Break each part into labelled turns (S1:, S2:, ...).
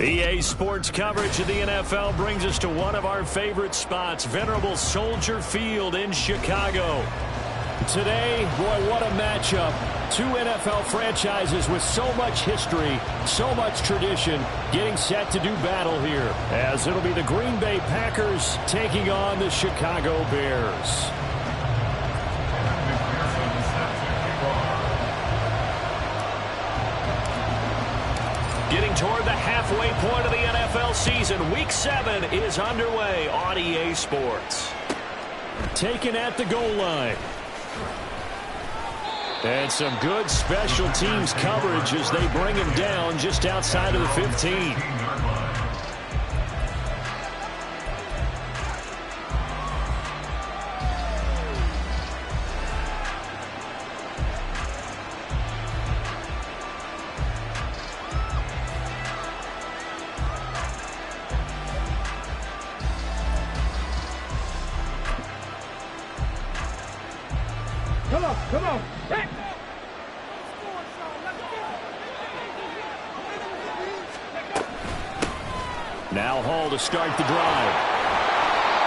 S1: EA Sports coverage of the NFL brings us to one of our favorite spots, venerable Soldier Field in Chicago. Today, boy, what a matchup. Two NFL franchises with so much history, so much tradition, getting set to do battle here, as it'll be the Green Bay Packers taking on the Chicago Bears. Getting toward the halfway point of the NFL season, Week 7 is underway on EA Sports. Taken at the goal line. And some good special teams coverage as they bring him down just outside of the 15.
S2: Come on. Hey.
S1: Now Hall to start the drive.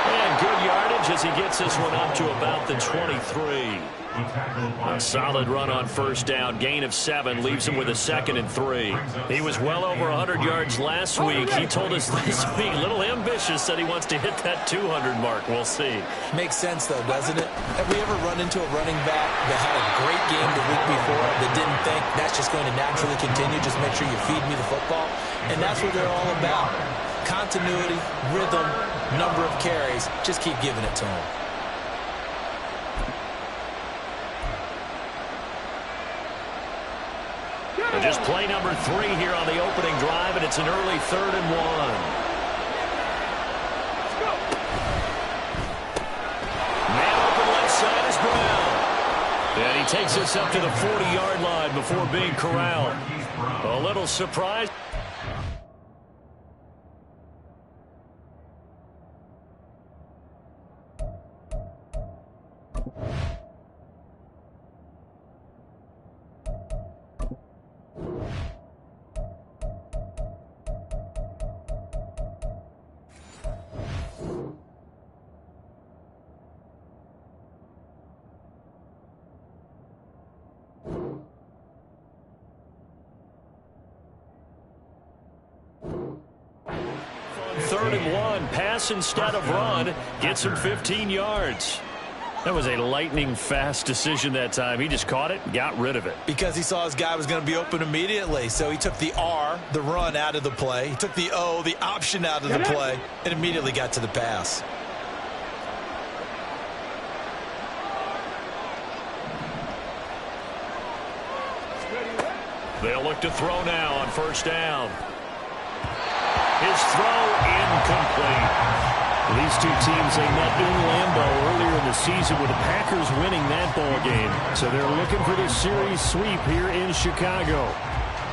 S1: And good yardage as he gets this one up to about the 23. A solid run on first down. Gain of 7 leaves him with a 2nd and 3. He was well over 100 yards last week. He told us this week, a little ambitious, that he wants to hit that 200 mark. We'll see.
S3: Makes sense, though, doesn't it? Have we ever run into a running back that had a great game the week before that didn't think that's just going to naturally continue? Just make sure you feed me the football. And that's what they're all about. Continuity, rhythm, number of carries. Just keep giving it to him.
S1: And just play number 3 here on the opening drive, and it's an early 3rd and 1. Man open left side is Brown. And he takes us up to the 40-yard line before being corralled. A little surprise. Third and 1, pass instead of run, gets him 15 yards. That was a lightning-fast decision that time. He just caught it and got rid of it.
S3: Because he saw his guy was going to be open immediately. So he took the R, the run, out of the play. He took the O, the option, out of the play, and immediately got to the pass.
S1: They'll look to throw now on first down. His throw incomplete. These two teams, they met in Lambeau earlier in the season with the Packers winning that ball game. So they're looking for the series sweep here in Chicago.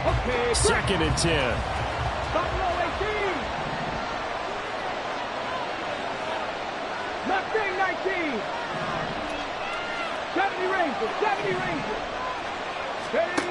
S2: Okay,
S1: 2nd and 10.
S2: Buffalo 18. Mustang 19. 70 Rangers. 70 Rangers. Ready?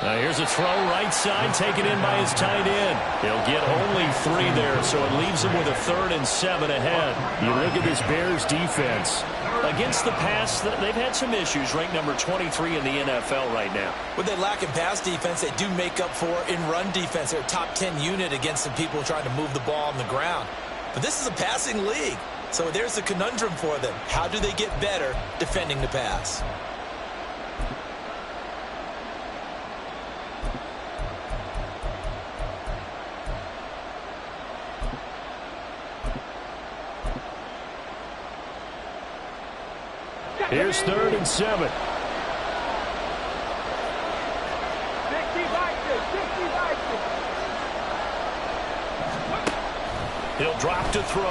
S1: Now here's a throw right side taken in by his tight end. He'll get only 3 there, so it leaves him with a 3rd and 7 ahead. You look at this Bears defense. Against the pass, they've had some issues. Ranked number 23 in the NFL right now.
S3: With they lack in pass defense, they do make up for in run defense. They're a top 10 unit against some people trying to move the ball on the ground. But this is a passing league, so there's a conundrum for them. How do they get better defending the pass?
S1: Here's 3rd and 7.
S2: 60 Vikings. 60 Vikings.
S1: He'll drop to throw.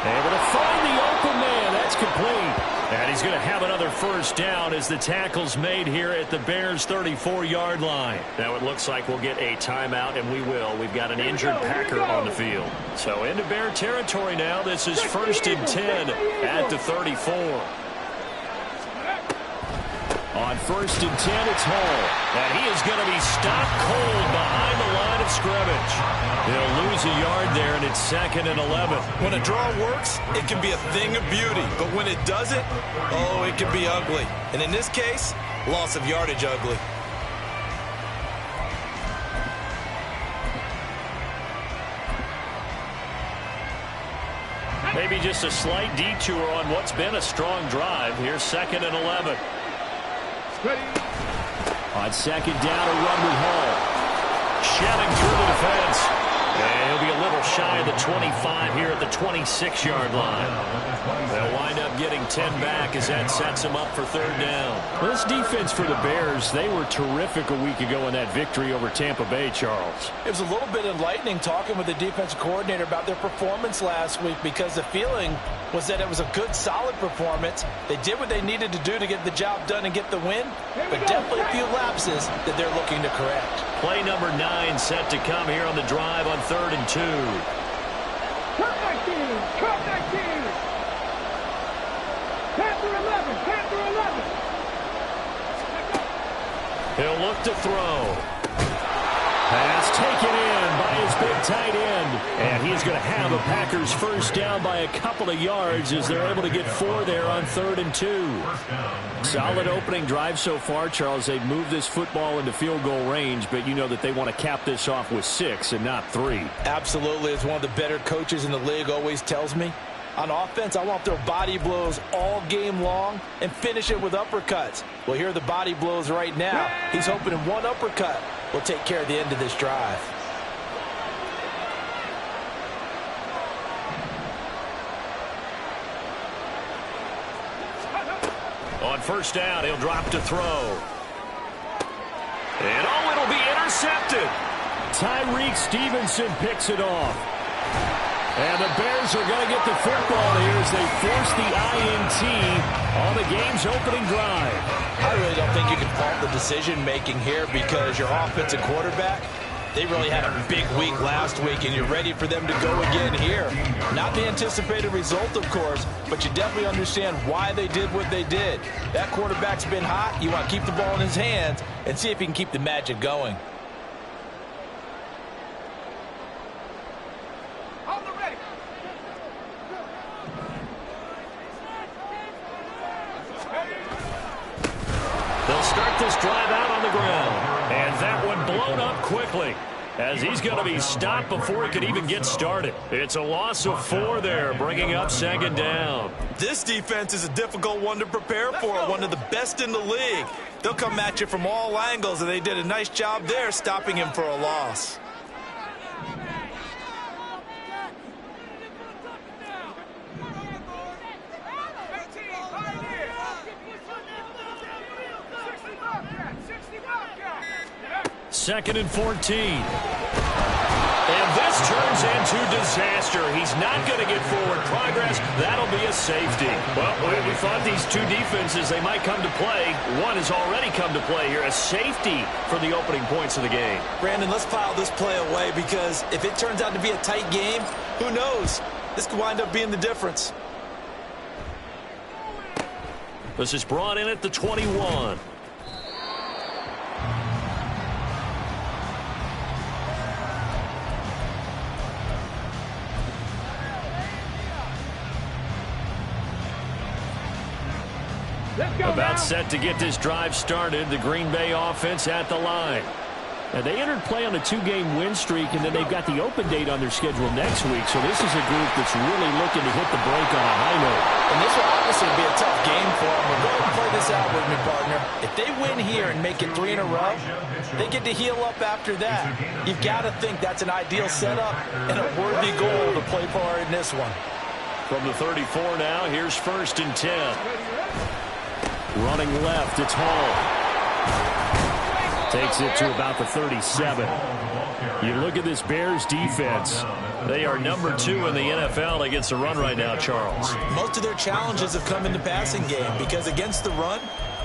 S1: Able to find the open man. That's complete. And he's going to have another first down as the tackle's made here at the Bears' 34-yard line. Now it looks like we'll get a timeout, and we will. We've got an injured Packer on the field. So into Bear territory now. This is 1st and 10 at the 34. On first and 10, it's Hall. And he is going to be stopped cold behind the line of scrimmage. He'll lose a yard there, and it's 2nd and 11.
S3: When a draw works, it can be a thing of beauty. But when it doesn't, oh, it can be ugly. And in this case, loss of yardage ugly.
S1: Maybe just a slight detour on what's been a strong drive. Here's 2nd and 11. On 2nd down, a run with Hall. Shedding through the defense. And he'll be a little shy of the 25 here at the 26-yard line. They'll wind up getting 10 back as that sets them up for 3rd down. Well, this defense for the Bears, they were terrific a week ago in that victory over Tampa Bay, Charles.
S3: It was a little bit enlightening talking with the defensive coordinator about their performance last week, because the feeling was that it was a good, solid performance. They did what they needed to do to get the job done and get the win, but definitely a few lapses that they're looking to correct.
S1: Play number 9 set to come here on the drive on 3rd and 2.
S2: Cut 19! Cut 19! Panther 11! Panther 11!
S1: He'll look to throw. Pass taken in by his big tight end. And he's going to have a Packers first down by a couple of yards as they're able to get 4 there on 3rd and 2. Solid opening drive so far, Charles. They've moved this football into field goal range, but you know that they want to cap this off with 6 and not 3.
S3: Absolutely. As one of the better coaches in the league always tells me, on offense, I want to throw body blows all game long and finish it with uppercuts. Well, here are the body blows right now. He's hoping in one uppercut will take care of the end of this drive.
S1: On first down, he'll drop to throw. And oh, it'll be intercepted. Tyreek Stevenson picks it off. And the Bears are going to get the football here as they force the INT on the game's opening drive.
S3: I really don't think you can fault the decision-making here, because your offensive quarterback, they really had a big week last week, and you're ready for them to go again here. Not the anticipated result, of course, but you definitely understand why they did what they did. That quarterback's been hot. You want to keep the ball in his hands and see if he can keep the magic going.
S1: They'll start this drive out on the ground. And that one blown up quickly as he's going to be stopped before he could even get started. It's a loss of 4 there, bringing up 2nd down.
S3: This defense is a difficult one to prepare for, one of the best in the league. They'll come at you from all angles, and they did a nice job there stopping him for a loss.
S1: Second and 14. And this turns into disaster. He's not going to get forward progress. That'll be a safety. Well, we thought these two defenses, they might come to play. One has already come to play here. A safety for the opening points of the game.
S3: Brandon, let's file this play away, because if it turns out to be a tight game, who knows? This could wind up being the difference.
S1: This is brought in at the 21. About set to get this drive started. The Green Bay offense at the line. Now, they entered play on a 2-game win streak, and then they've got the open date on their schedule next week. So this is a group that's really looking to hit the break on a high note.
S3: And this will obviously be a tough game for them. We're going to play this out with me, partner. If they win here and make it 3 in a row, they get to heal up after that. You've got to think that's an ideal setup and a worthy goal to play for in this one.
S1: From the 34 now, here's 1st and 10. Running left, it's Hall. Takes it to about the 37. You look at this Bears defense. They are number 2 in the NFL against the run right now, Charles.
S3: Most of their challenges have come in the passing game, because against the run,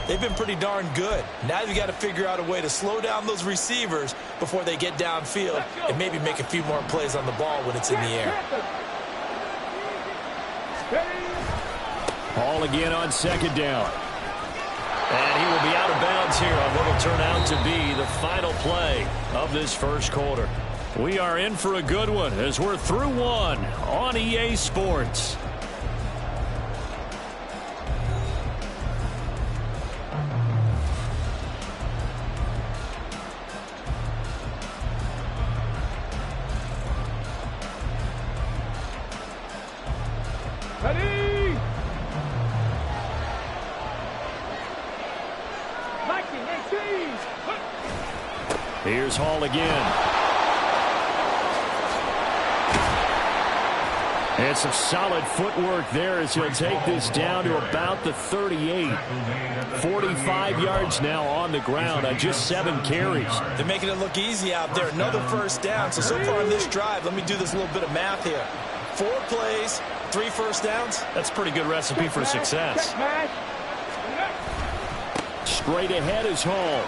S3: they've been pretty darn good. Now you've got to figure out a way to slow down those receivers before they get downfield and maybe make a few more plays on the ball when it's in the air.
S1: Hall again on 2nd down. And he will be out of bounds here on what will turn out to be the final play of this first quarter. We are in for a good one as we're through one on EA Sports.
S2: Ready!
S1: Here's Hall again. And some solid footwork there as he'll take this down to about the 38. 45 yards now on the ground on just 7 carries.
S3: They're making it look easy out there. Another first down. So far in this drive, let me do this little bit of math here. 4 plays, 3 first downs.
S1: That's a pretty good recipe for success. Straight ahead is Hall.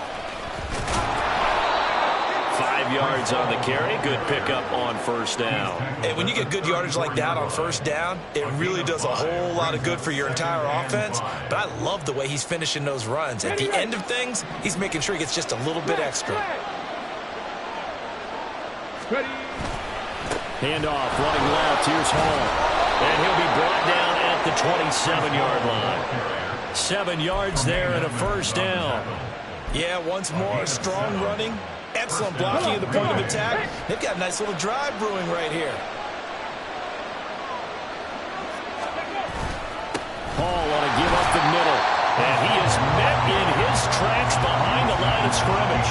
S1: 5 yards on the carry. Good pickup on first down.
S3: And when you get good yardage like that on first down, it really does a whole lot of good for your entire offense. But I love the way he's finishing those runs. At the end of things, he's making sure he gets just a little bit extra.
S1: Handoff, running left. Here's Hall. And he'll be brought down at the 27-yard line. 7 yards there and a first down.
S3: Yeah, once more, strong running. Excellent blocking at the point of attack. They've got a nice little drive brewing right here.
S1: Hall on a give up the middle. And he is met in his tracks behind the line of scrimmage.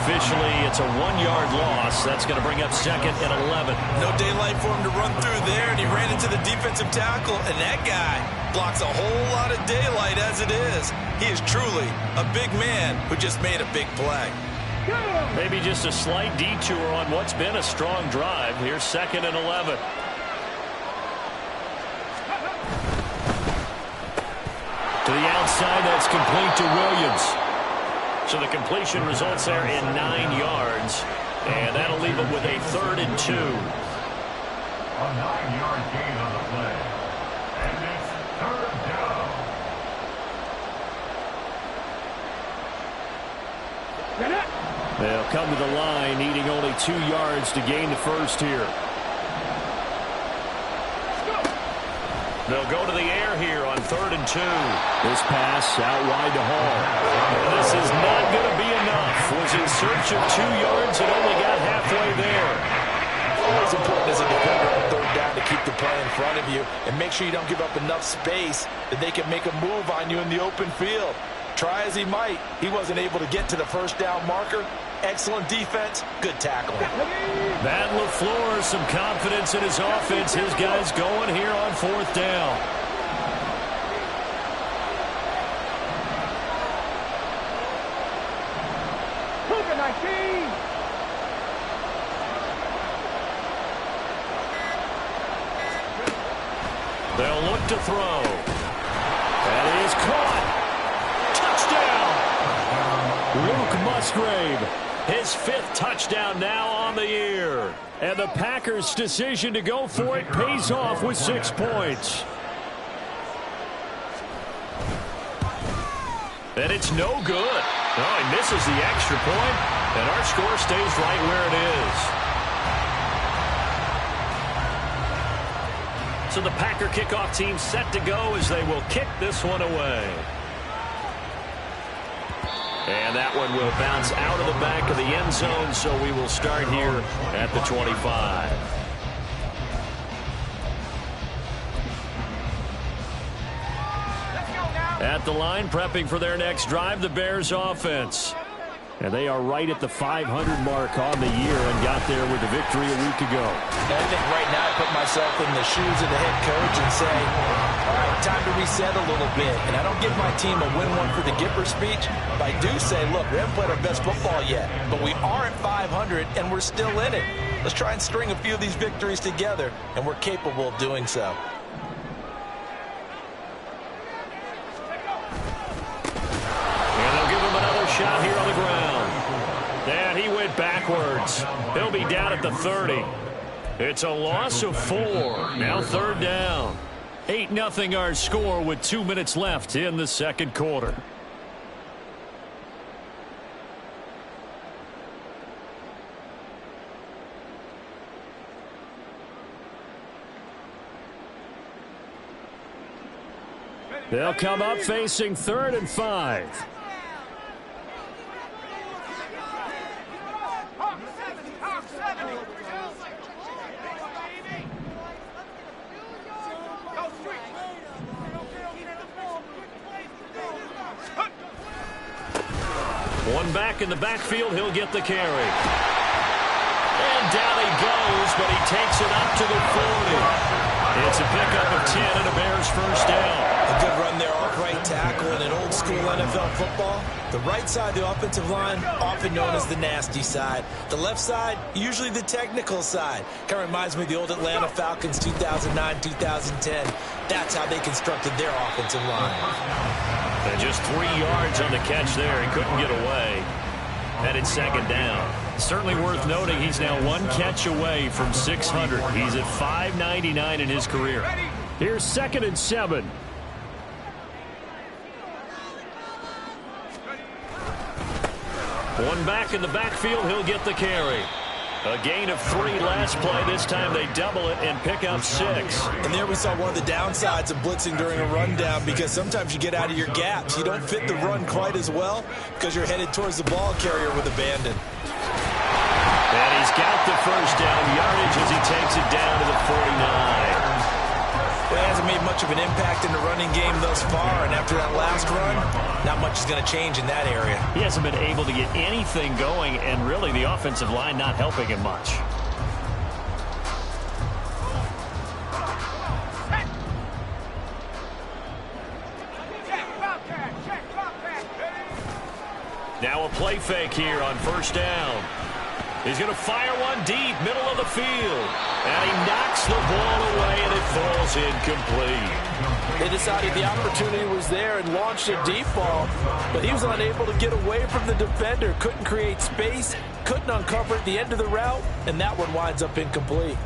S1: Officially, it's a 1-yard loss. That's going to bring up 2nd and 11.
S3: No daylight for him to run through there, and he ran into the defensive tackle, and that guy blocks a whole lot of daylight as it is. He is truly a big man who just made a big play.
S1: Maybe just a slight detour on what's been a strong drive. Here's 2nd and 11. To the outside, that's complete to Williams. So the completion results there in 9 yards. And that'll leave it with a 3rd and 2.
S4: A 9-yard gain on the play. And it's 3rd down.
S1: They'll come to the line, needing only 2 yards to gain the first here. They'll go to the air here on 3rd and 2. This pass out wide to Hall. This is not going to be enough. Was in search of 2 yards and only got halfway there.
S3: Always important as a defender on 3rd down to keep the play in front of you and make sure you don't give up enough space that they can make a move on you in the open field. Try as he might, he wasn't able to get to the first down marker. Excellent defense, good tackle.
S1: Matt LaFleur, some confidence in his offense. His guys going here on 4th down. They'll look to throw. That is caught. Touchdown. Luke Musgrave. His 5th touchdown now on the year. And the Packers' decision to go for it pays off with 6 points. And it's no good. Oh, he misses the extra point, and our score stays right where it is. So the Packer kickoff team set to go as they will kick this one away. And that one will bounce out of the back of the end zone, so we will start here at the 25. At the line, prepping for their next drive, the Bears offense. And they are right at the 500 mark on the year and got there with the victory a week ago.
S3: And I think right now I put myself in the shoes of the head coach and say, all right, time to reset a little bit. And I don't give my team a win one for the Gipper speech, but I do say, look, we haven't played our best football yet, but we are at 500 and we're still in it. Let's try and string a few of these victories together, and we're capable of doing so.
S1: Shot here on the ground. And he went backwards. He'll be down at the 30. It's a loss of 4. Now 3rd down. 8-0 our score with 2 minutes left in the second quarter. They'll come up facing 3rd and 5. One back in the backfield, he'll get the carry. And down he goes, but he takes it up to the 40. It's a pickup of 10 and a Bears first down.
S3: A good run there off right tackle in an old-school NFL football. The right side of the offensive line, often known as the nasty side. The left side, usually the technical side. Kind of reminds me of the old Atlanta Falcons 2009, 2010. That's how they constructed their offensive line.
S1: And just 3 yards on the catch there. He couldn't get away. Headed second down. Certainly worth noting he's now 1 catch away from 600. He's at 599 in his career. Here's 2nd and 7. One back in the backfield, he'll get the carry. A gain of 3 last play. This time they double it and pick up 6.
S3: And there we saw one of the downsides of blitzing during a rundown, because sometimes you get out of your gaps. You don't fit the run quite as well because you're headed towards the ball carrier with abandon.
S1: And he's got the first down yardage as he takes it down to the 49.
S3: Well, he hasn't made much of an impact in the running game thus far, and after that last run, not much is going to change in that area.
S1: He hasn't been able to get anything going, and really the offensive line not helping him much. Now a play fake here on first down. He's going to fire one deep, middle of the field. And he knocks the ball away, and it falls incomplete.
S5: They decided the opportunity was there and launched a deep ball, but he was unable to get away from the defender. Couldn't create space, couldn't uncover at the end of the route, and that one winds up incomplete.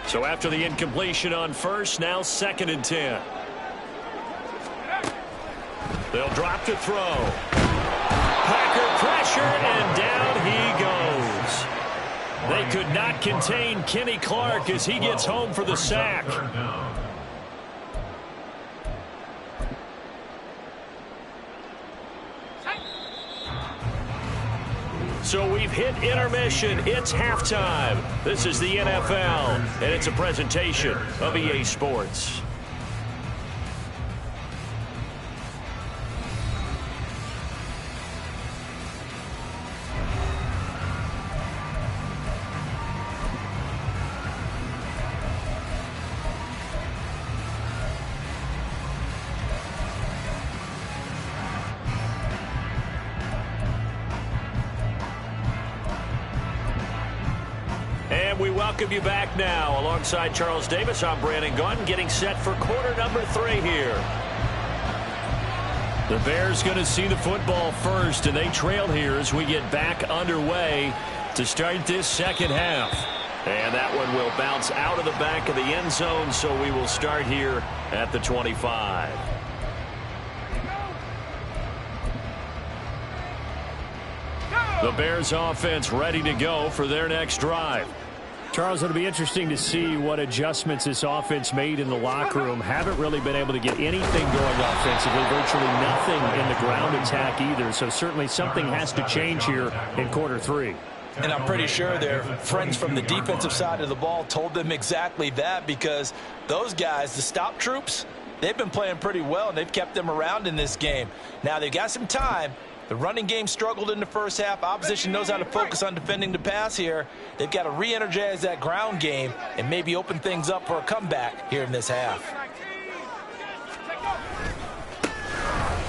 S1: So after the incompletion on first, now 2nd and 10. They'll drop to throw. Packer pressure, and down he goes. They could not contain Kenny Clark as he gets home for the sack. So we've hit intermission. It's halftime. This is the NFL, and it's a presentation of EA Sports. We welcome you back now. Alongside Charles Davis, I'm Brandon Gunn, getting set for quarter number 3 here. The Bears going to see the football first, and they trail here as we get back underway to start this second half. And that one will bounce out of the back of the end zone, so we will start here at the 25. The Bears offense ready to go for their next drive. Charles, it'll be interesting to see what adjustments this offense made in the locker room. Haven't really been able to get anything going offensively, virtually nothing in the ground attack either. So certainly something has to change here in quarter 3.
S5: And I'm pretty sure their friends from the defensive side of the ball told them exactly that, because those guys, the stop troops, they've been playing pretty well, and they've kept them around in this game. Now they've got some time. The running game struggled in the first half. Opposition knows how to focus on defending the pass here. They've got to re-energize that ground game and maybe open things up for a comeback here in this half.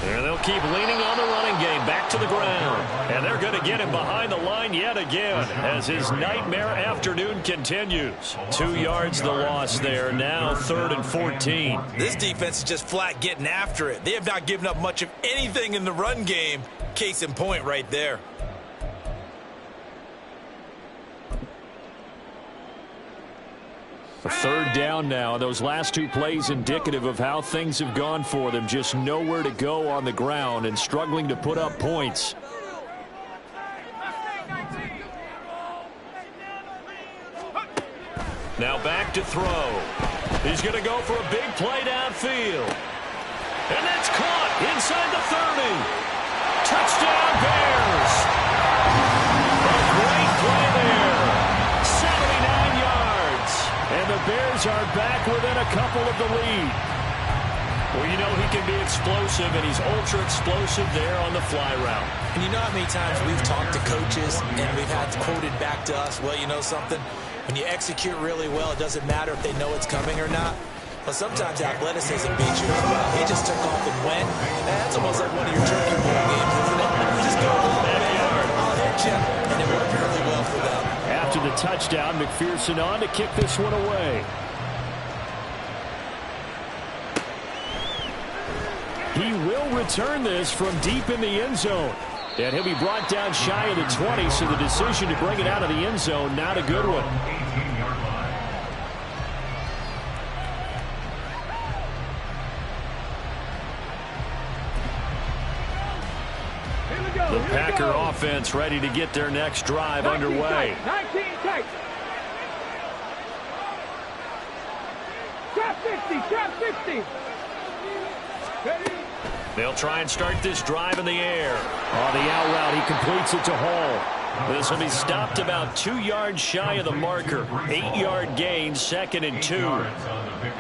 S1: And they'll keep leaning on the running game back to the ground. And they're going to get him behind the line yet again as his nightmare afternoon continues. 2 yards the loss there. Now 3rd and 14.
S3: This defense is just flat getting after it. They have not given up much of anything in the run game. Case in point right there.
S1: A third down now. Those last two plays indicative of how things have gone for them. Just nowhere to go on the ground and struggling to put up points. Now back to throw. He's going to go for a big play downfield. And that's caught inside the 30. Touchdown Bears. A great play there. 79 yards. And the Bears are back within a couple of the lead. Well, you know he can be explosive, and he's ultra explosive there on the fly route.
S3: And you know how many times we've talked to coaches and we've had quoted back to us, well, you know something? When you execute really well, it doesn't matter if they know it's coming or not. But sometimes athleticism beats you as well. He just took off and went. That's almost like one of your turkey bowl games, isn't it? You just go a little bit hard, I'll hit you, and it worked really well for them.
S1: After the touchdown, McPherson on to kick this one away. He will return this from deep in the end zone. And he'll be brought down shy of the 20, so the decision to bring it out of the end zone, not a good one. The Packer offense ready to get their next drive underway.
S2: 19 tight. Trap 50, trap 50. Ready?
S1: They'll try and start this drive in the air. On the out route, he completes it to Hall. This will be stopped about 2 yards shy of the marker. 8-yard gain, 2nd and 2.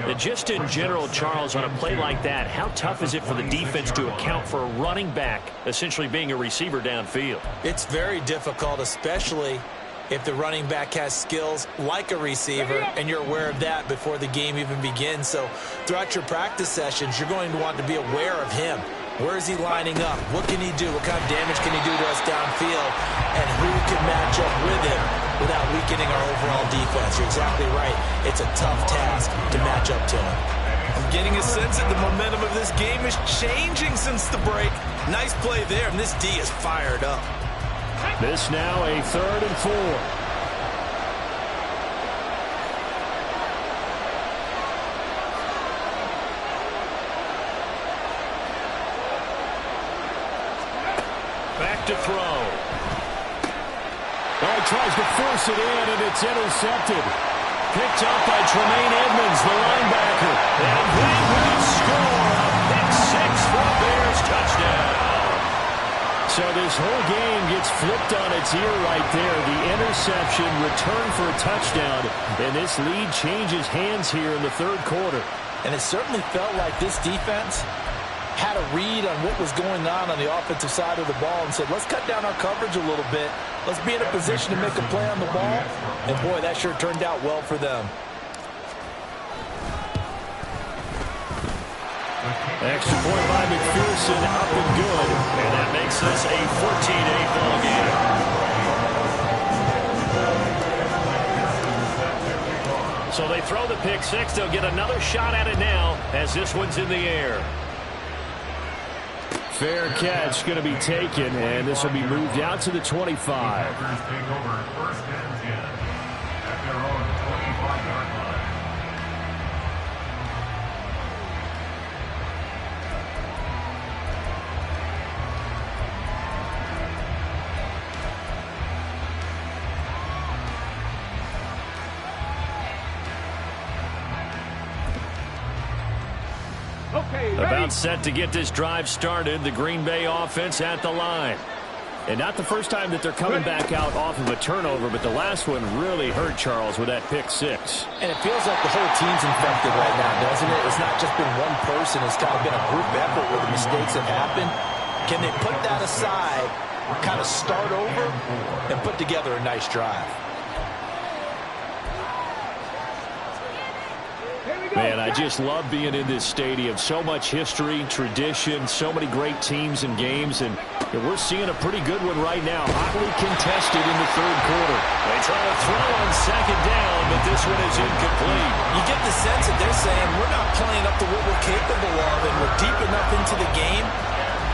S1: And just in general, Charles, on a play like that, how tough is it for the defense to account for a running back essentially being a receiver downfield?
S3: It's very difficult, especially if the running back has skills like a receiver, and you're aware of that before the game even begins. So throughout your practice sessions, you're going to want to be aware of him. Where is he lining up? What can he do? What kind of damage can he do to us downfield? And who can match up with him without weakening our overall defense? You're exactly right. It's a tough task to match up to him.
S5: I'm getting a sense that the momentum of this game is changing since the break. Nice play there, and this D is fired up.
S1: This now a 3rd and 4. Back to throw. Oh, he tries to force it in, and it's intercepted. Picked up by Tremaine Edmonds, the linebacker. And they will score a pick 6 for a Bears touchdown. So this whole game gets flipped on its ear right there. The interception, return for a touchdown, and this lead changes hands here in the 3rd quarter.
S3: And it certainly felt like this defense had a read on what was going on the offensive side of the ball and said, let's cut down our coverage a little bit. Let's be in a position to make a play on the ball. And, boy, that sure turned out well for them.
S1: Extra point by McPherson, up and good. And that makes this a 14-8 ball game. So they throw the pick 6. They'll get another shot at it now as this one's in the air. Fair catch going to be taken, and this will be moved out to the 25. About set to get this drive started. The Green Bay offense at the line. And not the first time that they're coming back out off of a turnover, but the last one really hurt Charles with that pick 6.
S3: And it feels like the whole team's infected right now, doesn't it? It's not just been one person. It's kind of been a group effort where the mistakes have happened. Can they put that aside, kind of start over, and put together a nice drive?
S1: Man, I just love being in this stadium. So much history, tradition, so many great teams and games, and we're seeing a pretty good one right now. Hotly contested in the 3rd quarter. They try to throw on 2nd down, but this one is incomplete.
S3: You get the sense that they're saying we're not playing up to what we're capable of, and we're deep enough into the game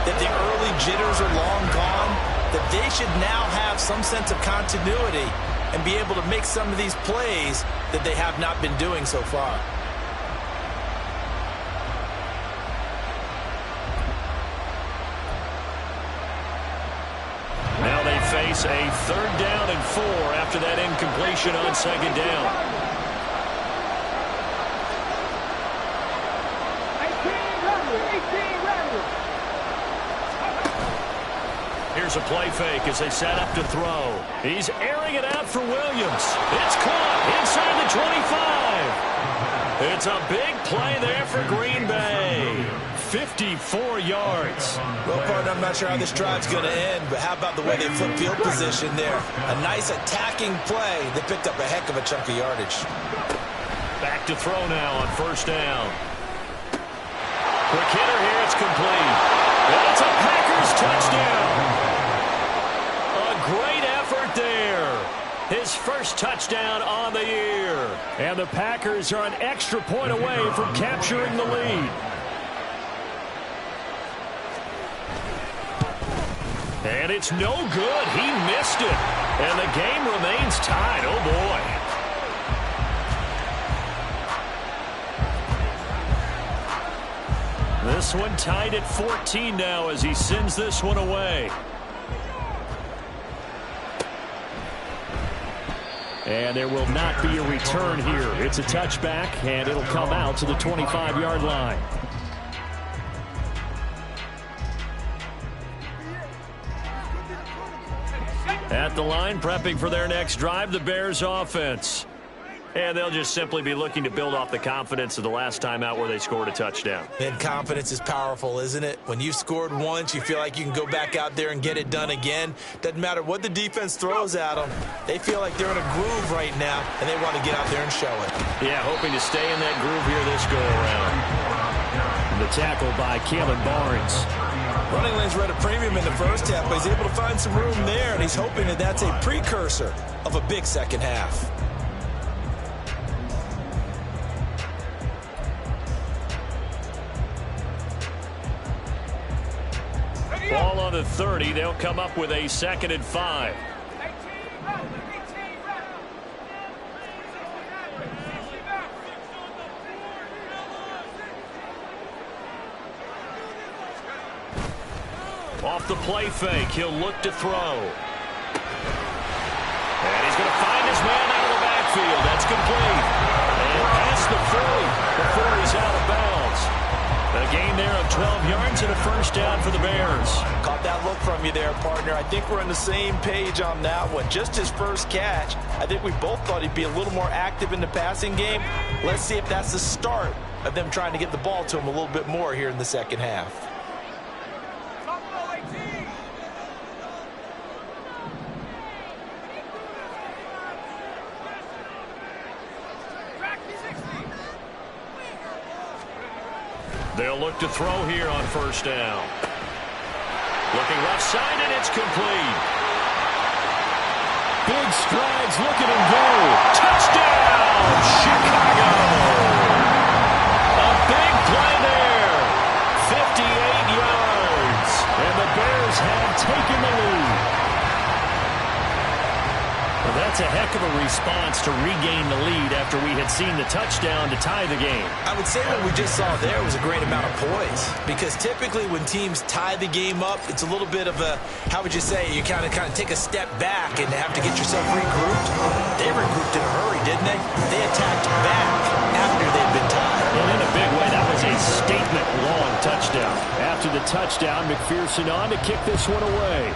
S3: that the early jitters are long gone, that they should now have some sense of continuity
S5: and be able to make some of these plays that they have not been doing so far.
S1: Now they face a 3rd down and 4 after that incompletion on 2nd down. Here's a play fake as they set up to throw. He's airing it out for Williams. It's caught inside the 25. It's a big play there for Green Bay. 54 yards.
S5: Well, partner, I'm not sure how this drive's going to end, but how about the way they flip field position there? A nice attacking play. They picked up a heck of a chunk of yardage.
S1: Back to throw now on 1st down. Quick hitter here. It's complete. And it's a Packers touchdown. Great effort there. His 1st touchdown on the year. And the Packers are an extra point away from capturing the lead. And it's no good. He missed it. And the game remains tied. Oh, boy. This one tied at 14 now as he sends this one away. And there will not be a return here. It's a touchback, and it'll come out to the 25-yard line. At the line, prepping for their next drive, the Bears offense. And they'll just simply be looking to build off the confidence of the last time out where they scored a touchdown.
S5: And confidence is powerful, isn't it? When you've scored once, you feel like you can go back out there and get it done again. Doesn't matter what the defense throws at them. They feel like they're in a groove right now, and they want to get out there and show it.
S1: Yeah, hoping to stay in that groove here this go-around. The tackle by Kalen Barnes.
S5: Running lanes were at a premium in the 1st half, but he's able to find some room there, and he's hoping that that's a precursor of a big 2nd half.
S1: Ball on the 30. They'll come up with a 2nd and 5. Off the play fake, he'll look to throw. And he's going to find his man out of the backfield. That's complete. And past the 40 before he's out of bounds. A gain there of 12 yards and a 1st down for the Bears.
S5: Caught that look from you there, partner. I think we're on the same page on that one. Just his 1st catch. I think we both thought he'd be a little more active in the passing game. Let's see if that's the start of them trying to get the ball to him a little bit more here in the 2nd half.
S1: They'll look to throw here on 1st down. Looking left side, and it's complete. Big strides, look at him go. Touchdown, Chicago. A big play there. 58 yards. And the Bears have taken the lead. Well, that's a heck of a response to regain the lead after we had seen the touchdown to tie the game.
S5: I would say what we just saw there was a great amount of poise, because typically when teams tie the game up, it's a little bit of a, how would you say, you kind of take a step back and have to get yourself regrouped. They regrouped in a hurry, didn't they? They attacked back after they'd been tied.
S1: And in a big way, that was a statement long touchdown. After the touchdown, McPherson on to kick this one away.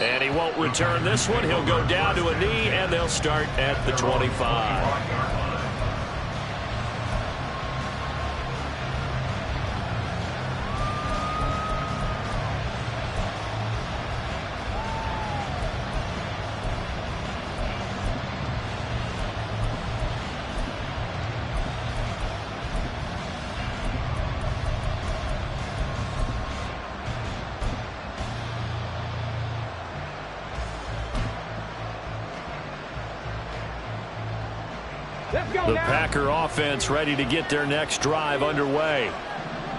S1: And he won't return this one. He'll go down to a knee, and they'll start at the 25. The Packer offense ready to get their next drive underway.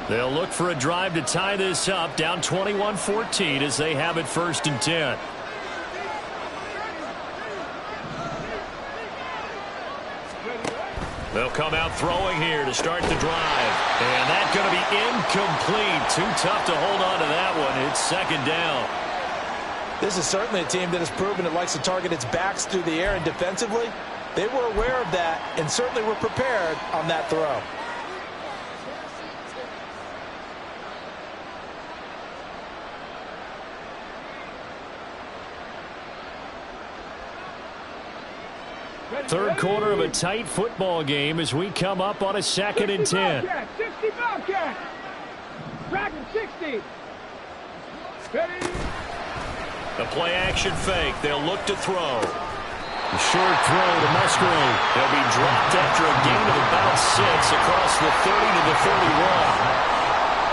S1: They'll look for a drive to tie this up, down 21-14 as they have it 1st and 10. They'll come out throwing here to start the drive. And that's going to be incomplete. Too tough to hold on to that one. It's 2nd down.
S5: This is certainly a team that has proven it likes to target its backs through the air, and defensively, they were aware of that and certainly were prepared on that throw.
S1: Third quarter of a tight football game as we come up on a 2nd and 10.
S2: 60 Bobcat. Dragon 60. Ready.
S1: The play action fake. They'll look to throw. The short throw to Musgrave. They'll be dropped after a gain of about 6 across the 30 to the 31.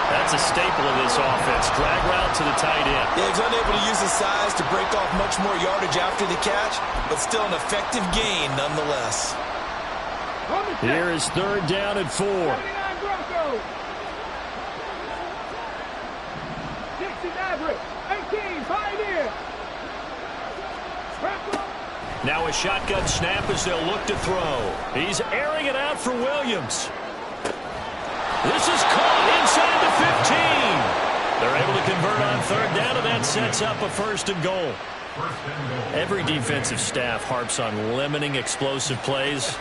S1: That's a staple of this offense. Drag route to the tight end.
S5: Yeah, he's unable to use his size to break off much more yardage after the catch, but still an effective gain nonetheless.
S1: Here is 3rd down and 4.
S2: 79 Broncos. 60 Maverick. 18 Pioneer.
S1: Now a shotgun snap as they'll look to throw. He's airing it out for Williams. This is caught inside the 15. They're able to convert on 3rd down, and that sets up a 1st and goal. Every defensive staff harps on limiting explosive plays.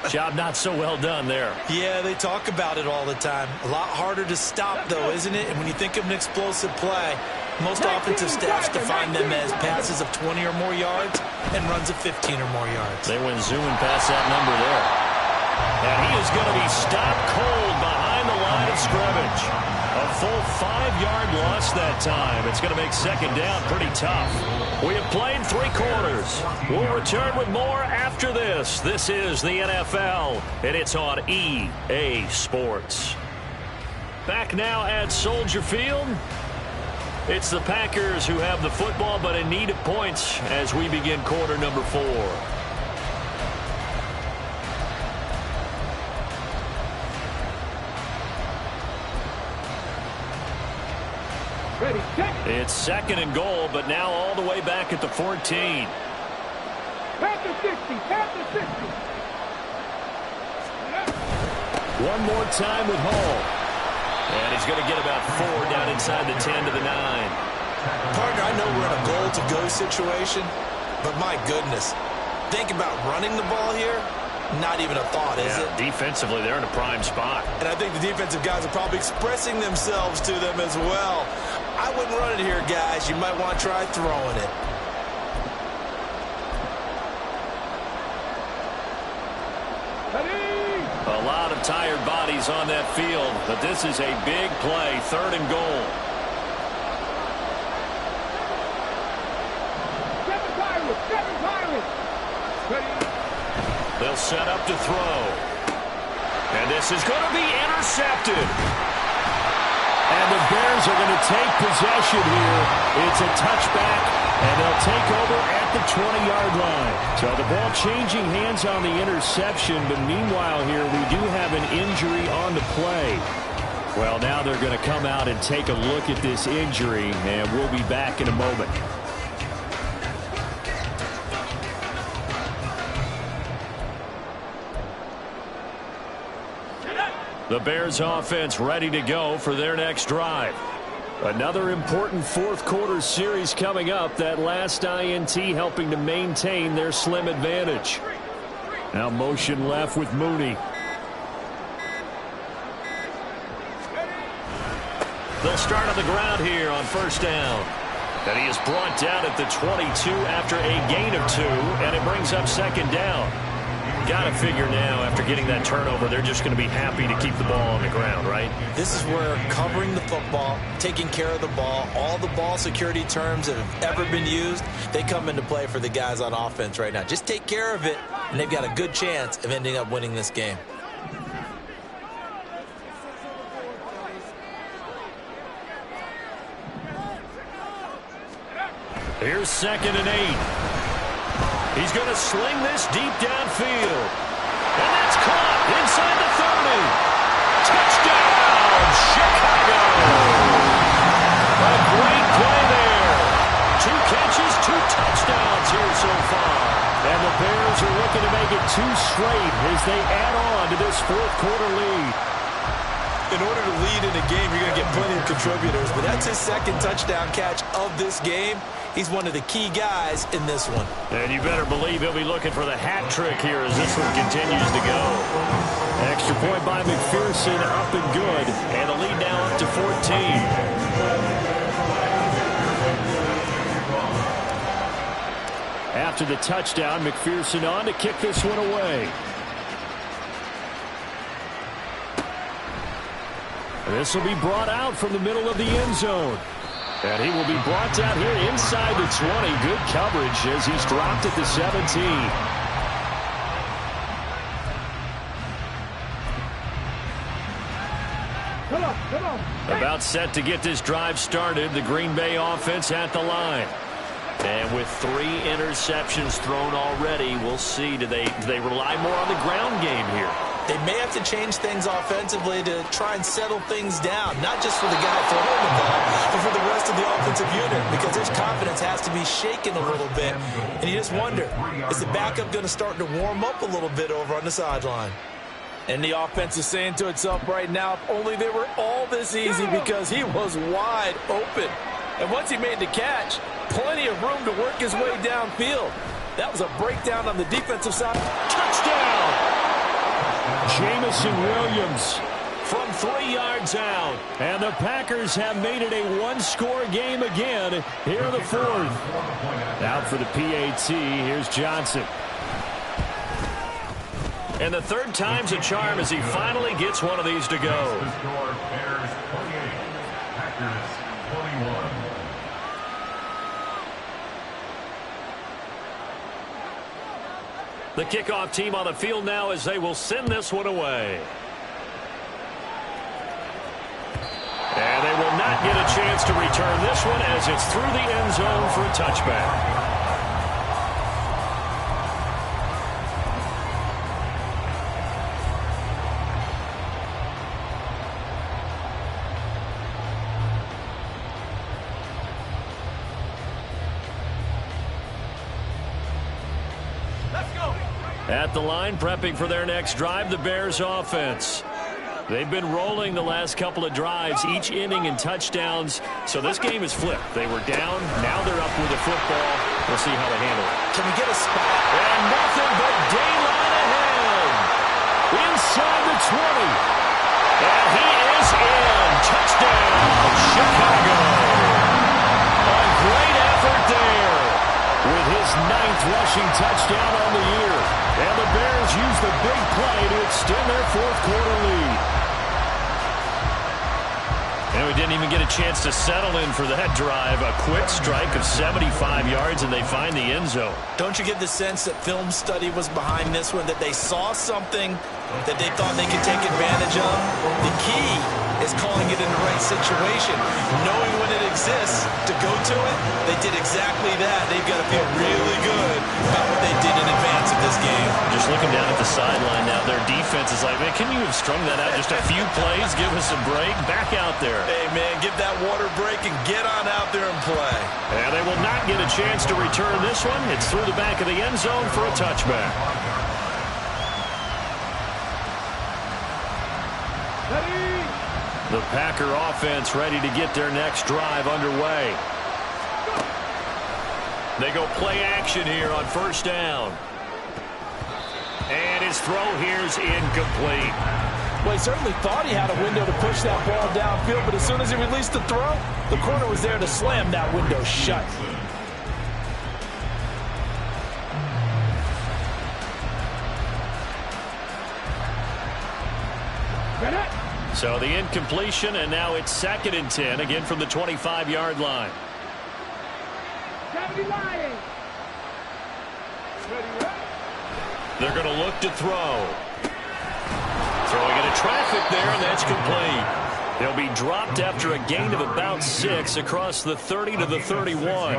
S1: Job not so well done there.
S5: Yeah, they talk about it all the time. A lot harder to stop, though, isn't it? And when you think of an explosive play, most offensive staffs define them as passes of 20 or more yards and runs of 15 or more yards.
S1: They went zooming past that number there. And he is going to be stopped cold behind the line of scrimmage. A full 5-yard loss that time. It's going to make 2nd down pretty tough. We have played 3 quarters. We'll return with more after this. This is the NFL, and it's on EA Sports. Back now at Soldier Field. It's the Packers who have the football, but in need of points as we begin quarter number 4.
S2: Ready, check.
S1: It's 2nd and goal, but now all the way back at the 14.
S2: Panther 60. Panther 60.
S1: One more time with Hall. And he's going to get about 4 down inside the 10 to the 9.
S5: Partner, I know we're in a goal-to-go situation, but my goodness, think about running the ball here. Not even a thought, is it?
S1: Defensively, they're in a prime spot.
S5: And I think the defensive guys are probably expressing themselves to them as well. I wouldn't run it here, guys. You might want to try throwing it.
S2: Ready.
S1: A lot of tired bodies on that field, but this is a big play, 3rd and goal.
S2: 7 Pirates. 7 Pirates. Ready.
S1: They'll set up to throw. And this is going to be intercepted. And the Bears are going to take possession here. It's a touchback, and they'll take over at the 20-yard line. So the ball changing hands on the interception, but meanwhile here we do have an injury on the play. Well, now they're going to come out and take a look at this injury, and we'll be back in a moment. The Bears offense ready to go for their next drive. Another important 4th quarter series coming up. That last INT helping to maintain their slim advantage. Now motion left with Mooney. They'll start on the ground here on 1st down. And he is brought down at the 22 after a gain of 2, and it brings up 2nd down. Got to figure now, after getting that turnover, they're just going to be happy to keep the ball on the ground, right?
S5: This is where covering the football, taking care of the ball, all the ball security terms that have ever been used, they come into play for the guys on offense right now. Just take care of it, and they've got a good chance of ending up winning this game.
S1: Here's 2nd and 8. He's going to sling this deep downfield. And that's caught inside the 30. Touchdown, Chicago! Chicago. A great play there. 2 catches, 2 touchdowns here so far. And the Bears are looking to make it 2 straight as they add on to this fourth-quarter lead.
S5: In order to lead in a game, you're going to get plenty of contributors, but that's his second touchdown catch of this game. He's one of the key guys in this one.
S1: And you better believe he'll be looking for the hat trick here as this one continues to go. Extra point by McPherson, up and good. And the lead now up to 14. After the touchdown, McPherson on to kick this one away. This will be brought out from the middle of the end zone. And he will be brought down here inside the 20. Good coverage as he's dropped at the 17.
S2: Come on.
S1: About set to get this drive started. The Green Bay offense at the line. And with 3 interceptions thrown already, we'll see. Do they rely more on the ground game here?
S5: They may have to change things offensively to try and settle things down, not just for the guy throwing the ball, but for the rest of the offensive unit, because his confidence has to be shaken a little bit. And you just wonder, is the backup going to start to warm up a little bit over on the sideline? And the offense is saying to itself right now, if only they were all this easy, because he was wide open. And once he made the catch, plenty of room to work his way downfield. That was a breakdown on the defensive side.
S1: Touchdown! Jamison Williams from 3 yards out. And the Packers have made it a 1-score game again here in the 4th. Out for the PAT, here's Johnson. And the 3rd time's a charm as he finally gets one of these to go.
S4: The score, Bears 28, Packers 21.
S1: The kickoff team on the field now as they will send this one away. And they will not get a chance to return this one as it's through the end zone for a touchback. At the line, prepping for their next drive, the Bears offense. They've been rolling the last couple of drives, each inning in touchdowns, so this game is flipped. They were down, now they're up with the football. We'll see how they handle it.
S5: Can we get a spot?
S1: And nothing but daylight ahead. Inside the 20. And he is in. Touchdown, Chicago. A great effort there with his 9th rushing touchdown on the year. And the Bears use the big play to extend their 4th-quarter lead. And we didn't even get a chance to settle in for that drive. A quick strike of 75 yards, and they find the end zone.
S5: Don't you get the sense that film study was behind this one, that they saw something that they thought they could take advantage of? The key is calling it in the right situation, knowing when it exists to go to it. They did exactly that. They've got to feel really good about what they did in advance of this game.
S1: Just looking down at the sideline now, their defense is like, man, can you have strung that out just a few plays? Give us a break. Back out there.
S5: Hey, man, give that water break and get on out there and play.
S1: And they will not get a chance to return this one. It's through the back of the end zone for a touchback. The Packer offense ready to get their next drive underway. They go play action here on 1st down. And his throw here's incomplete.
S5: Well, he certainly thought he had a window to push that ball downfield, but as soon as he released the throw, the corner was there to slam that window shut.
S1: So the incompletion, and now it's 2nd and 10, again from the 25-yard line. They're going to look to throw. Throwing into traffic there, and that's complete. They'll be dropped after a gain of about 6 across the 30 to the 31.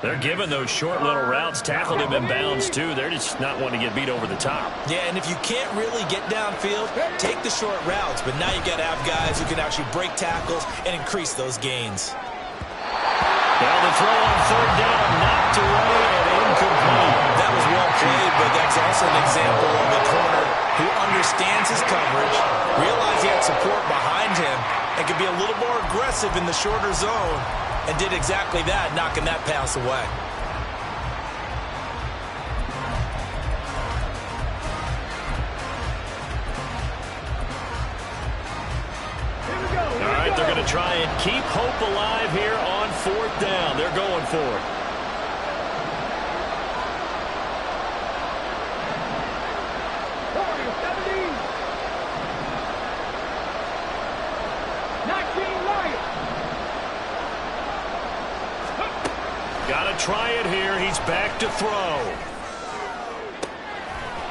S1: They're giving those short little routes, tackled him in bounds too. They're just not wanting to get beat over the top.
S5: Yeah, and if you can't really get downfield, take the short routes. But now you got to have guys who can actually break tackles and increase those gains.
S1: Well, the throw on third down, knocked away and incomplete.
S5: That was well played, but that's also an example of a corner who understands his coverage, realized he had support behind him, and could be a little more aggressive in the shorter zone, and did exactly that, knocking that pass away.
S1: All right, they're going to try and keep hope alive here on fourth down. They're going for it. Got to try it here. He's back to throw.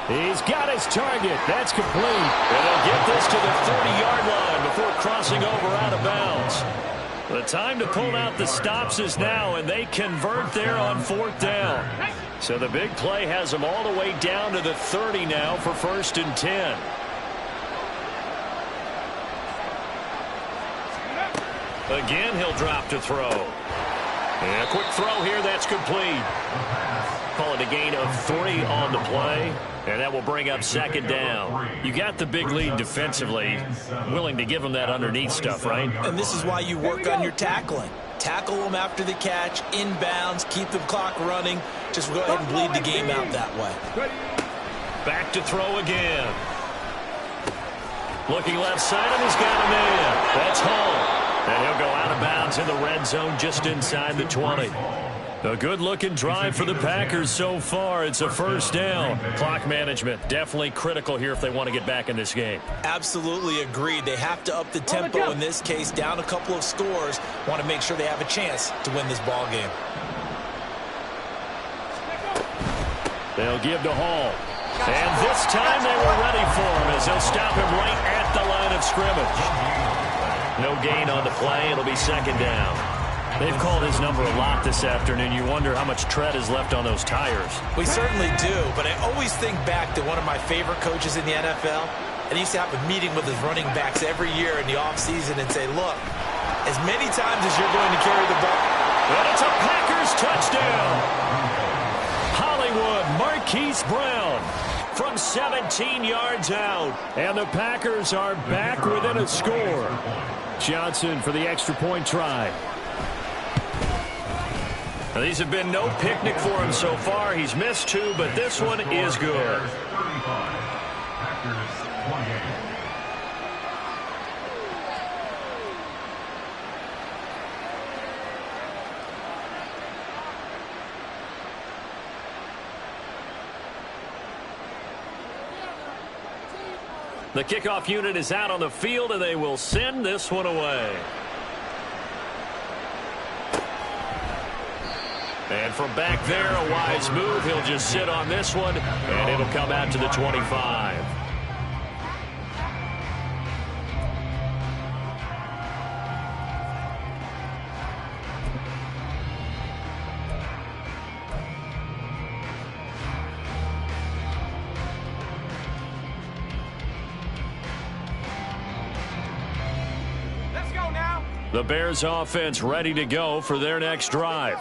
S1: He's got his target. That's complete. And he'll get this to the 30-yard line before crossing over out of bounds. The time to pull out the stops is now, and they convert there on fourth down. So the big play has them all the way down to the 30 now for 1st and 10. Again, he'll drop to throw. And a quick throw here, that's complete. Call it a gain of 3 on the play, and that will bring up 2nd down. You got the big lead defensively, willing to give them that underneath stuff, right?
S5: And this is why you work on your tackling. Tackle them after the catch, inbounds, keep the clock running. Just go ahead and bleed the game out that way.
S1: Back to throw again. Looking left side, and he's got a man. That's home. And he'll go out of bounds in the red zone just inside the 20. A good-looking drive for the Packers so far. It's a 1st down. Clock management definitely critical here if they want to get back in this game.
S5: Absolutely agreed. They have to up the tempo in this case, down a couple of scores. Want to make sure they have a chance to win this ball game.
S1: They'll give to Hall. And this time they were ready for him as they'll stop him right at the line of scrimmage. No gain on the play. It'll be 2nd down. They've called his number a lot this afternoon. You wonder how much tread is left on those tires.
S5: We certainly do, but I always think back to one of my favorite coaches in the NFL. And he used to have a meeting with his running backs every year in the offseason and say, look, as many times as you're going to carry the ball.
S1: And it's a Packers touchdown. Hollywood, Marquise Brown from 17 yards out. And the Packers are back within a score. Johnson for the extra point try. Now, these have been no picnic for him so far. He's missed 2, but this one is good. The kickoff unit is out on the field, and they will send this one away. And from back there, a wise move. He'll just sit on this one, and it'll come out to the 25. The Bears offense ready to go for their next drive.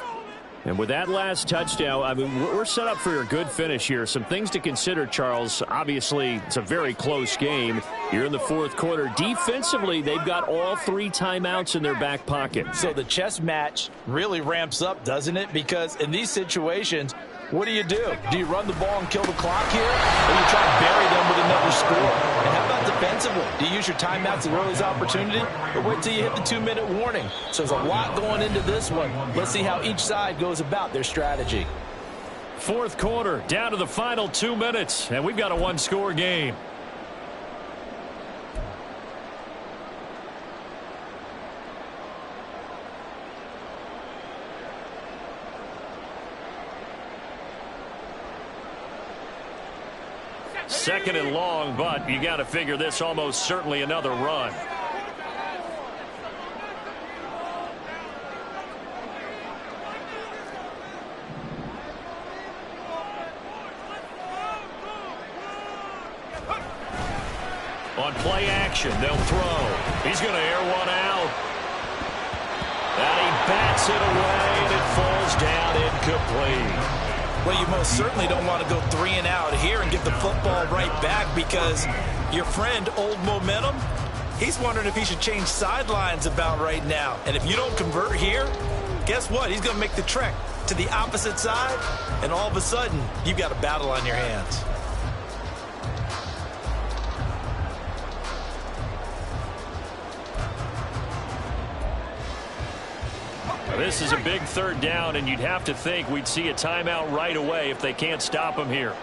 S1: And with that last touchdown, I mean, we're set up for a good finish here. Some things to consider, Charles. Obviously, it's a very close game. You're in the 4th quarter. Defensively, they've got all 3 timeouts in their back pocket.
S5: So the chess match really ramps up, doesn't it? Because in these situations, what do? Do you run the ball and kill the clock here? Or you try to bury them with another score? And how about defensively? Do you use your timeouts at earliest opportunity? Or wait till you hit the 2-minute warning? So there's a lot going into this one. Let's see how each side goes about their strategy.
S1: 4th quarter, down to the final 2 minutes. And we've got a 1-score game. Second and long, but you got to figure this almost certainly another run. On play action, they'll throw. He's going to air one out. And he bats it away, and it falls down incomplete.
S5: Well, you most certainly don't want to go 3 and out here and give the football right back, because your friend, Old Momentum, he's wondering if he should change sidelines about right now. And if you don't convert here, guess what? He's going to make the trek to the opposite side, and all of a sudden, you've got a battle on your hands.
S1: This is a big 3rd down, and you'd have to think we'd see a timeout right away if they can't stop him here.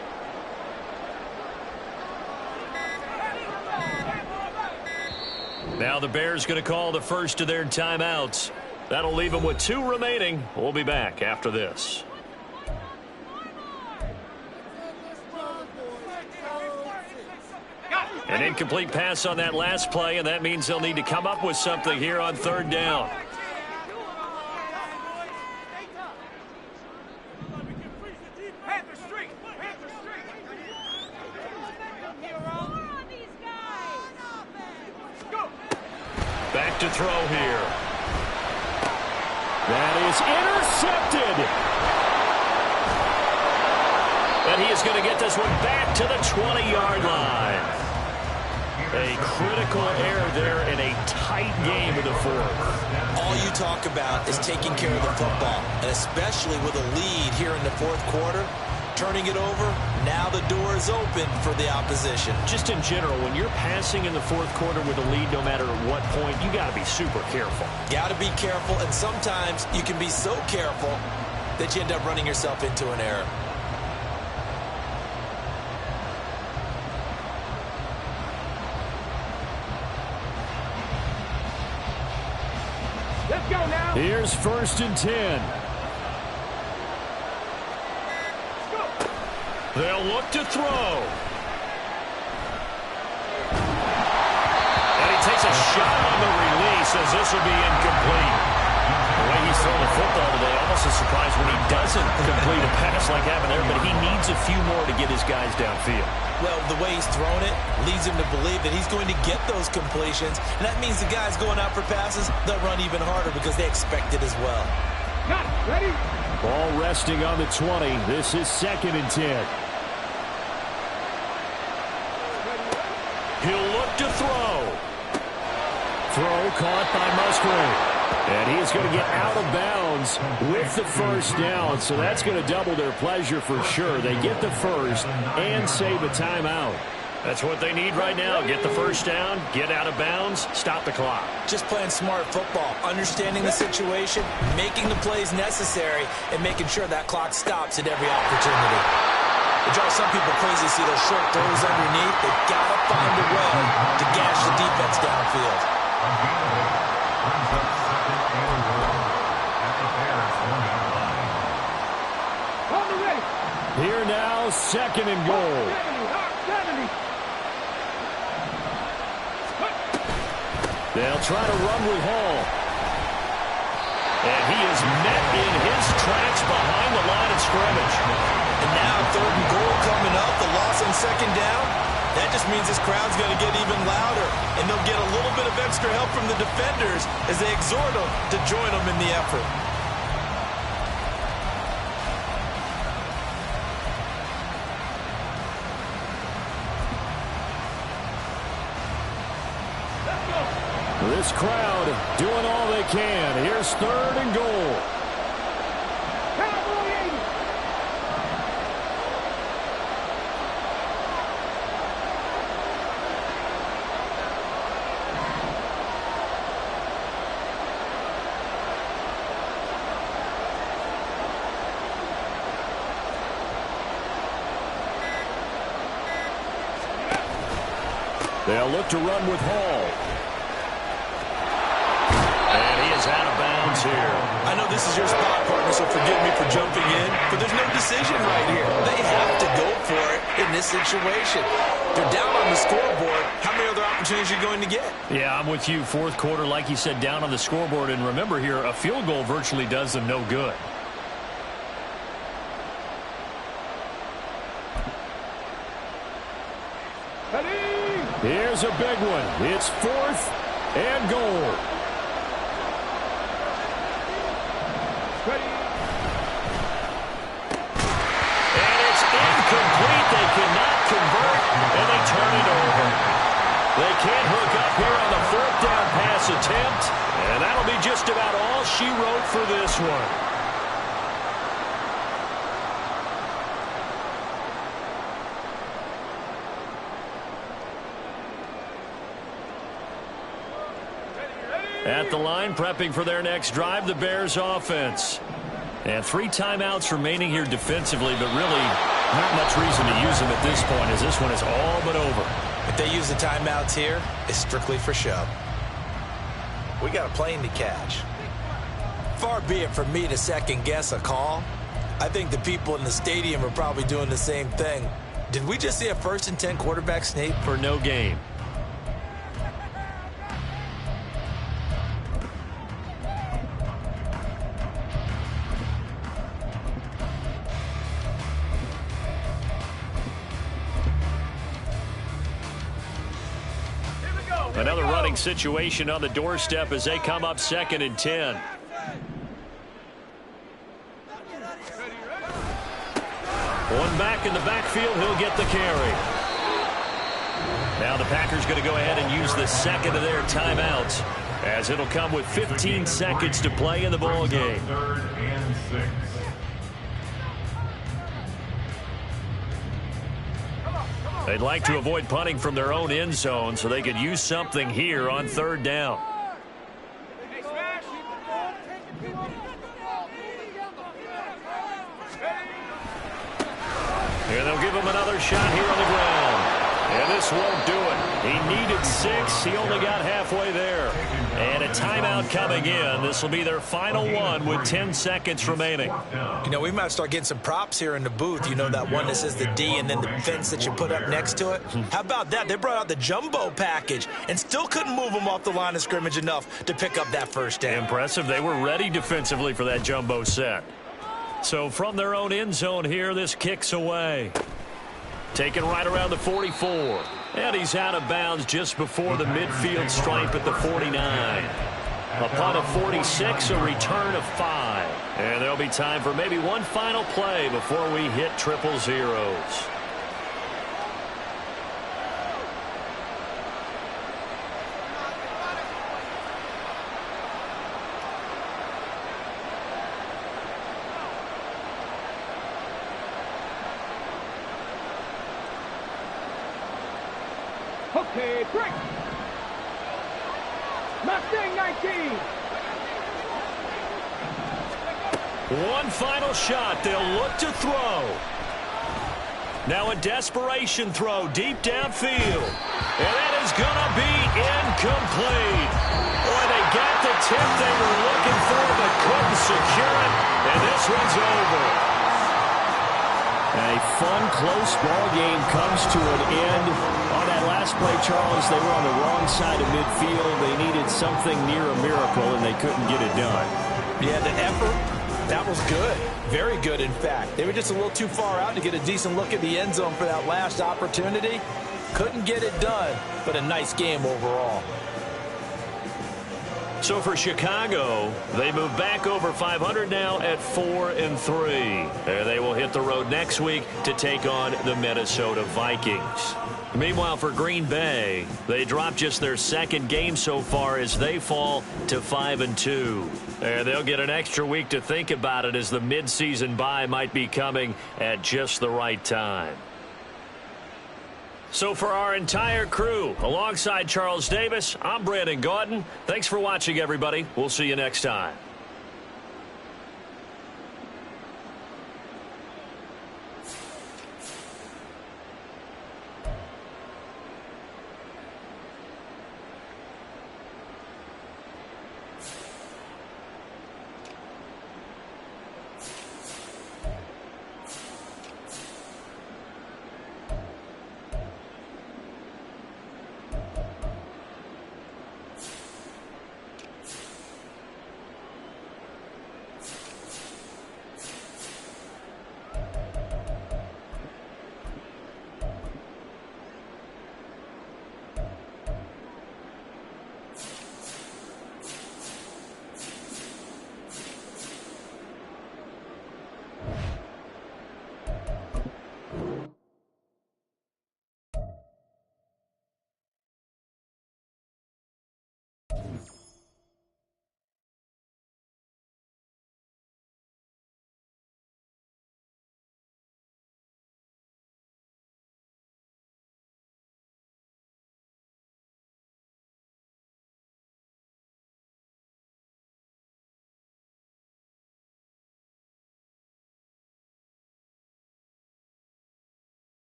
S1: Now the Bears going to call the first of their timeouts. That'll leave them with 2 remaining. We'll be back after this. An incomplete pass on that last play, and that means they'll need to come up with something here on 3rd down. Back to throw here. That is intercepted. And he is going to get this one back to the 20-yard line. A critical error there in a tight game in the 4th.
S3: All you talk about is taking care of the football, and especially with a lead here in the 4th quarter. Turning it over, now the door is open for the opposition.
S1: Just in general, when you're passing in the 4th quarter with a lead, no matter at what point, you got to be super careful.
S3: Got to be careful, and sometimes you can be so careful that you end up running yourself into an error.
S2: Let's go now.
S1: Here's 1st and 10. They'll look to throw. And he takes a shot on the release as this will be incomplete. The way he's throwing the football today, almost a surprise when he doesn't complete a pass like happened there, but he needs a few more to get his guys downfield.
S3: Well, the way he's thrown it leads him to believe that he's going to get those completions, and that means the guys going out for passes, they'll run even harder because they expect it as well.
S2: Got it. Ready?
S1: Ball resting on the 20. This is 2nd and 10. He'll look to throw. Throw caught by Musgrave. And he is going to get out of bounds with the 1st down, so that's going to double their pleasure for sure. They get the 1st and save a timeout. That's what they need right now. Get the 1st down, get out of bounds, stop the clock.
S3: Just playing smart football, understanding the situation, making the plays necessary, and making sure that clock stops at every opportunity. It drives some people crazy to see those short throws underneath. They've got to find a way to gash the defense downfield.
S1: Here now, 2nd and goal.
S2: 70.
S1: They'll try to run with Hall. And he is met in his tracks behind the line of scrimmage.
S3: And now 3rd and goal coming up, the loss on 2nd down. That just means this crowd's going to get even louder. And they'll get a little bit of extra help from the defenders as they exhort them to join them in the effort.
S1: This crowd doing all they can. Here's 3rd and goal.
S2: Cowboy 80.
S1: They'll look to run with Hall. And he is out of bounds here.
S3: I know this is your spot, partner, so forgive me for jumping in, but there's no decision right here. They have to go for it in this situation. They're down on the scoreboard. How many other opportunities are you going to get?
S1: Yeah, I'm with you. 4th quarter, like you said, down on the scoreboard. And remember here, a field goal virtually does them no good.
S2: Ready?
S1: Here's a big one. It's 4th and goal.
S2: Ready.
S1: And it's incomplete. They cannot convert, and they turn it over. They can't hook up here on the 4th down pass attempt, and that'll be just about all she wrote for this one. At the line, prepping for their next drive, the Bears offense. And 3 timeouts remaining here defensively, but really not much reason to use them at this point, as this one is all but over.
S5: If they use the timeouts here, it's strictly for show. We got a plane to catch. Far be it from me to second-guess a call. I think the people in the stadium are probably doing the same thing. Did we just see a 1st and 10 quarterback sneak?
S1: For no gain. Another running situation on the doorstep as they come up 2nd and 10. One back in the backfield, he'll get the carry. Now the Packers going to go ahead and use the 2nd of their timeouts, as it'll come with 15 seconds to play in the ball game.
S4: 3rd and 6.
S1: They'd like to avoid punting from their own end zone so they could use something here on 3rd down. And they'll give him another shot here on the ground. And this won't do it. He needed 6. He only got halfway there. And a timeout coming in. This will be their final one with 10 seconds remaining.
S5: You know, we might start getting some props here in the booth. You know, that one that says the D and then the fence that you put up next to it? How about that? They brought out the jumbo package and still couldn't move them off the line of scrimmage enough to pick up that 1st down.
S1: Impressive. They were ready defensively for that jumbo set. So from their own end zone here, this kicks away. Taken right around the 44. And he's out of bounds just before the midfield stripe at the 49. A punt of 46, a return of 5. And there'll be time for maybe one final play before we hit 000.
S2: Okay, break. Mustang 19.
S1: One final shot. They'll look to throw. Now a desperation throw deep downfield. And that is going to be incomplete. Boy, they got the tip they were looking for, but couldn't secure it. And this one's over. A fun, close ball game comes to an end. On that last play, Charles, they were on the wrong side of midfield. They needed something near a miracle, and they couldn't get it done.
S5: Yeah, the effort, that was good. Very good, in fact. They were just a little too far out to get a decent look at the end zone for that last opportunity. Couldn't get it done, but a nice game overall.
S1: So for Chicago, they move back over 500 now at 4-3. They will hit the road next week to take on the Minnesota Vikings. Meanwhile, for Green Bay, they drop just their 2nd game so far as they fall to 5-2. And they'll get an extra week to think about it, as the midseason bye might be coming at just the right time. So for our entire crew, alongside Charles Davis, I'm Brandon Gaudin. Thanks for watching, everybody. We'll see you next time.